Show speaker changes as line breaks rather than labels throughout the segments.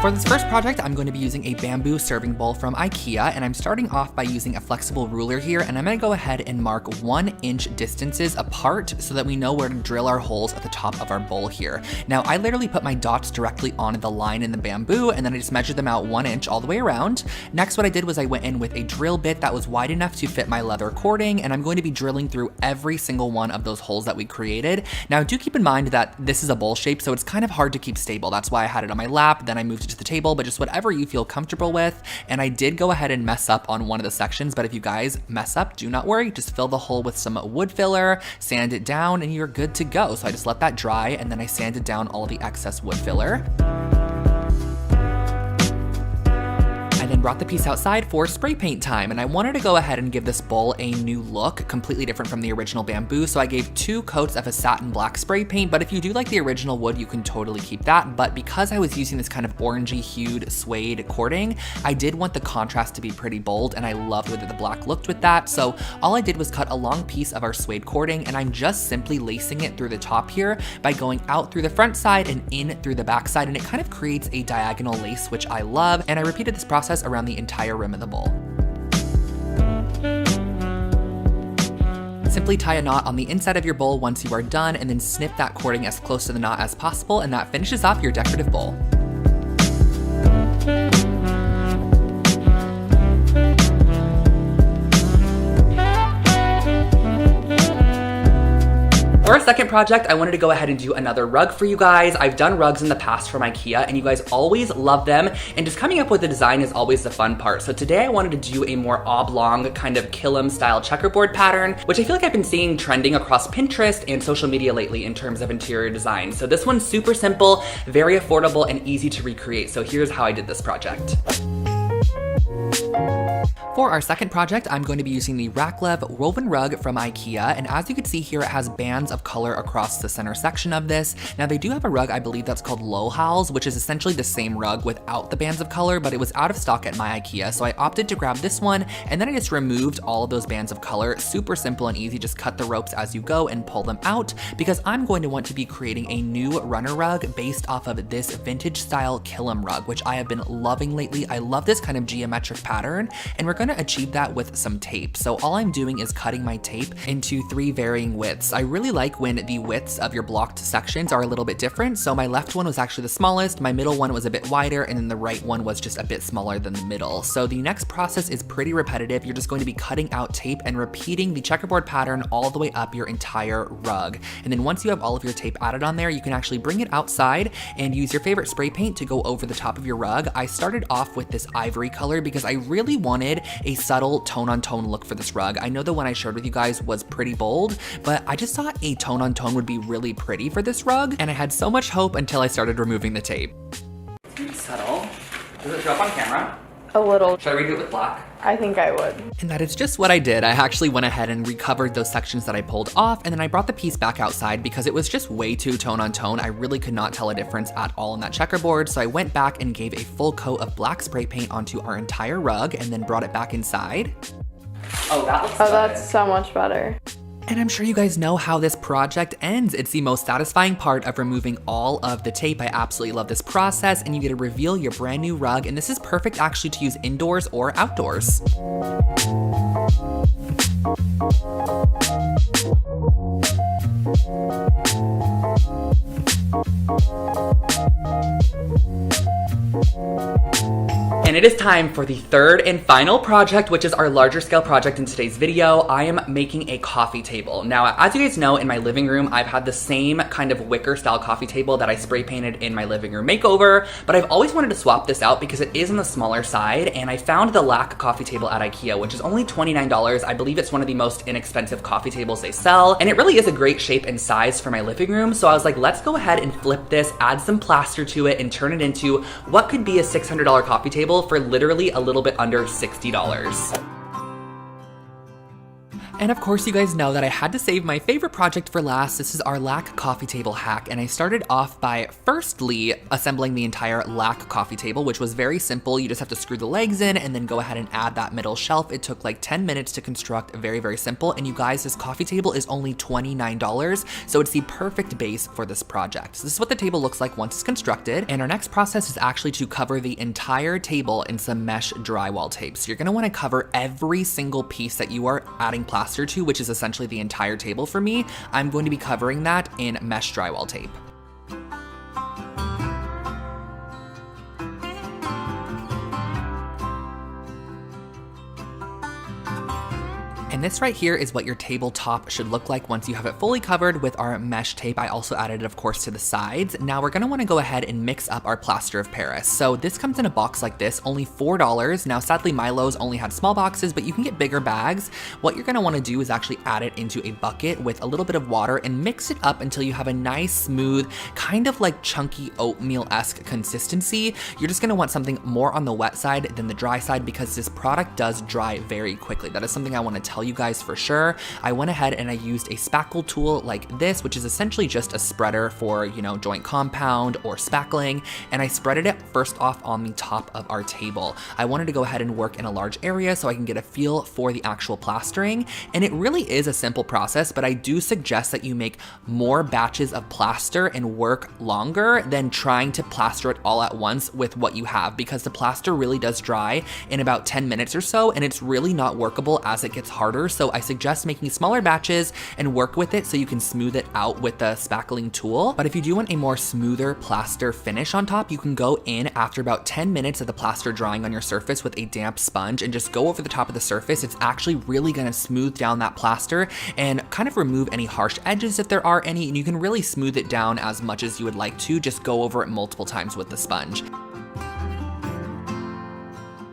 For this first project, I'm going to be using a bamboo serving bowl from Ikea, and I'm starting off by using a flexible ruler here, and I'm going to go ahead and mark 1-inch distances apart so that we know where to drill our holes at the top of our bowl here. Now, I literally put my dots directly on the line in the bamboo, and then I just measured them out 1 inch all the way around. Next, what I did was I went in with a drill bit that was wide enough to fit my leather cording, and I'm going to be drilling through every single one of those holes that we created. Now, do keep in mind that this is a bowl shape, so it's kind of hard to keep stable. That's why I had it on my lap, then I moved it to the table, but just whatever you feel comfortable with. And I did go ahead and mess up on one of the sections, but if you guys mess up, do not worry. Just fill the hole with some wood filler, sand it down, and you're good to go. So I just let that dry, and then I sanded down all the excess wood filler. Then brought the piece outside for spray paint time, and I wanted to go ahead and give this bowl a new look, completely different from the original bamboo, so I gave 2 coats of a satin black spray paint, but if you do like the original wood, you can totally keep that, but because I was using this kind of orangey hued suede cording, I did want the contrast to be pretty bold, and I loved the way that the black looked with that, so all I did was cut a long piece of our suede cording, and I'm just simply lacing it through the top here by going out through the front side and in through the back side, and it kind of creates a diagonal lace, which I love, and I repeated this process around the entire rim of the bowl. Simply tie a knot on the inside of your bowl once you are done, and then snip that cording as close to the knot as possible, and that finishes off your decorative bowl. For our second project, I wanted to go ahead and do another rug for you guys. I've done rugs in the past from Ikea, and you guys always love them, and just coming up with the design is always the fun part. So today I wanted to do a more oblong kind of kilim style checkerboard pattern, which I feel like I've been seeing trending across Pinterest and social media lately in terms of interior design. So this one's super simple, very affordable, and easy to recreate. So here's how I did this project. For our second project, I'm going to be using the Raglev woven rug from Ikea, and as you can see here, it has bands of color across the center section of this. Now they do have a rug, I believe that's called Lohals, which is essentially the same rug without the bands of color, but it was out of stock at my Ikea, so I opted to grab this one, and then I just removed all of those bands of color. Super simple and easy, just cut the ropes as you go and pull them out, because I'm going to want to be creating a new runner rug based off of this vintage style kilim rug, which I have been loving lately. I love this kind of geometric pattern, and we're going to achieve that with some tape. So all I'm doing is cutting my tape into 3 varying widths. I really like when the widths of your blocked sections are a little bit different. So my left one was actually the smallest, my middle one was a bit wider, and then the right one was just a bit smaller than the middle. So the next process is pretty repetitive. You're just going to be cutting out tape and repeating the checkerboard pattern all the way up your entire rug. And then once you have all of your tape added on there, you can actually bring it outside and use your favorite spray paint to go over the top of your rug. I started off with this ivory color because I really wanted a subtle tone-on-tone look for this rug. I know the one I shared with you guys was pretty bold, but I just thought a tone-on-tone would be really pretty for this rug, and I had so much hope until I started removing the tape. It's subtle. Does it show up on camera?
A little.
Should I redo it with black?
I think I would.
And that is just what I did. I actually went ahead and recovered those sections that I pulled off, and then I brought the piece back outside because it was just way too tone on tone. I really could not tell a difference at all in that checkerboard, so I went back and gave a full coat of black spray paint onto our entire rug and then brought it back inside.
Oh, that looks good. That's so much better.
And I'm sure you guys know how this project ends. It's the most satisfying part of removing all of the tape. I absolutely love this process, and you get to reveal your brand new rug, and this is perfect actually to use indoors or outdoors. And it is time for the third and final project, which is our larger scale project in today's video. I am making a coffee table. Now, as you guys know, in my living room, I've had the same kind of wicker style coffee table that I spray painted in my living room makeover, but I've always wanted to swap this out because it is on the smaller side, and I found the Lac coffee table at Ikea, which is only $29. I believe it's one of the most inexpensive coffee tables they sell, and it really is a great shape and size for my living room, so I was like, let's go ahead and flip this, add some plaster to it, and turn it into what could be a $600 coffee table for literally a little bit under $60. And of course, you guys know that I had to save my favorite project for last. This is our LAC coffee table hack. And I started off by firstly assembling the entire LAC coffee table, which was very simple. You just have to screw the legs in and then go ahead and add that middle shelf. It took like 10 minutes to construct, very, very simple. And you guys, this coffee table is only $29. So it's the perfect base for this project. So this is what the table looks like once it's constructed. And our next process is actually to cover the entire table in some mesh drywall tape. So you're gonna wanna cover every single piece that you are adding plaster to, which is essentially the entire table for me. I'm going to be covering that in mesh drywall tape. And this right here is what your tabletop should look like once you have it fully covered with our mesh tape. I also added it, of course, to the sides. Now we're gonna wanna go ahead and mix up our plaster of Paris. So this comes in a box like this, only $4. Now, sadly, Milo's only had small boxes, but you can get bigger bags. What you're gonna wanna do is actually add it into a bucket with a little bit of water and mix it up until you have a nice, smooth, kind of like chunky oatmeal-esque consistency. You're just gonna want something more on the wet side than the dry side because this product does dry very quickly. That is something I wanna tell you guys for sure. I went ahead and I used a spackle tool like this, which is essentially just a spreader for, you know, joint compound or spackling, and I spreaded it first off on the top of our table. I wanted to go ahead and work in a large area so I can get a feel for the actual plastering, and it really is a simple process, but I do suggest that you make more batches of plaster and work longer than trying to plaster it all at once with what you have, because the plaster really does dry in about 10 minutes or so, and it's really not workable as it gets harder. So I suggest making smaller batches and work with it so you can smooth it out with the spackling tool. But if you do want a more smoother plaster finish on top, you can go in after about 10 minutes of the plaster drying on your surface with a damp sponge and just go over the top of the surface. It's actually really gonna smooth down that plaster and kind of remove any harsh edges if there are any, and you can really smooth it down as much as you would like to. Just go over it multiple times with the sponge.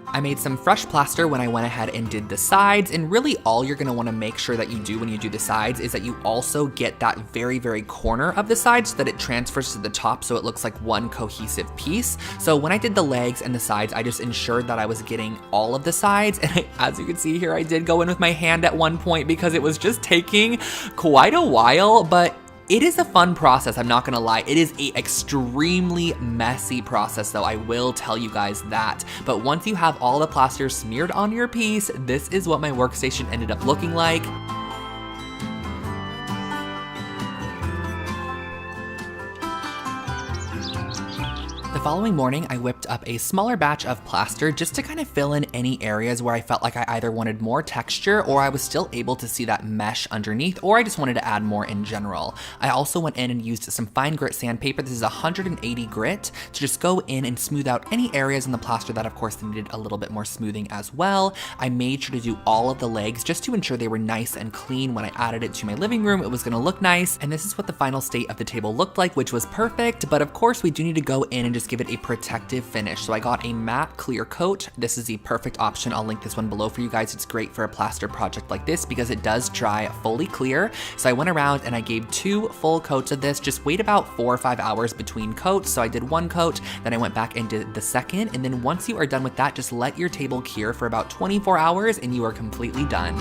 I made some fresh plaster when I went ahead and did the sides, and really all you're gonna wanna make sure that you do when you do the sides is that you also get that very, very corner of the side so that it transfers to the top so it looks like one cohesive piece. So when I did the legs and the sides, I just ensured that I was getting all of the sides, and as you can see here, I did go in with my hand at one point because it was just taking quite a while, but it is a fun process, I'm not gonna lie. It is an extremely messy process though, I will tell you guys that. But once you have all the plaster smeared on your piece, this is what my workstation ended up looking like. The following morning, I whipped up a smaller batch of plaster just to kind of fill in any areas where I felt like I either wanted more texture or I was still able to see that mesh underneath, or I just wanted to add more in general. I also went in and used some fine grit sandpaper. This is 180 grit to just go in and smooth out any areas in the plaster that of course needed a little bit more smoothing as well. I made sure to do all of the legs just to ensure they were nice and clean. When I added it to my living room, it was gonna look nice. And this is what the final state of the table looked like, which was perfect. But of course we do need to go in and just give it a protective finish. So I got a matte clear coat. This is the perfect option. I'll link this one below for you guys. It's great for a plaster project like this because it does dry fully clear. So I went around and I gave 2 full coats of this. Just wait about 4 or 5 hours between coats. So I did 1 coat, then I went back and did the second. And then once you are done with that, just let your table cure for about 24 hours and you are completely done.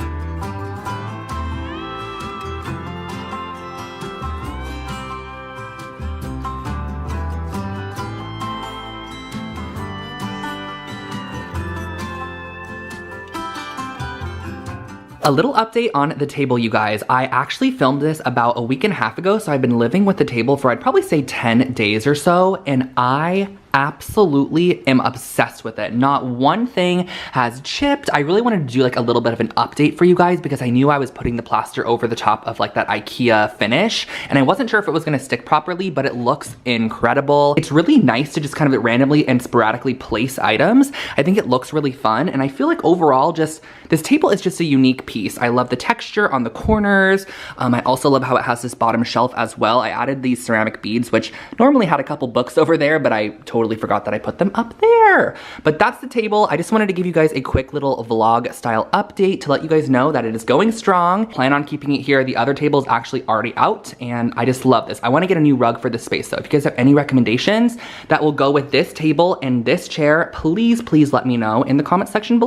A little update on the table, you guys. I actually filmed this about a week and a half ago, so I've been living with the table for I'd probably say 10 days or so, and I absolutely am obsessed with it. Not one thing has chipped. I really wanted to do like a little bit of an update for you guys because I knew I was putting the plaster over the top of like that Ikea finish, and I wasn't sure if it was gonna stick properly, but it looks incredible. It's really nice to just kind of randomly and sporadically place items. I think it looks really fun, and I feel like overall just, this table is just a unique piece. I love the texture on the corners. I also love how it has this bottom shelf as well. I added these ceramic beads, which normally had a couple books over there, but I totally forgot that I put them up there. But that's the table. I just wanted to give you guys a quick little vlog style update to let you guys know that it is going strong. Plan on keeping it here. The other table is actually already out, and I just love this. I want to get a new rug for this space, so if you guys have any recommendations that will go with this table and this chair, please let me know in the comment section below.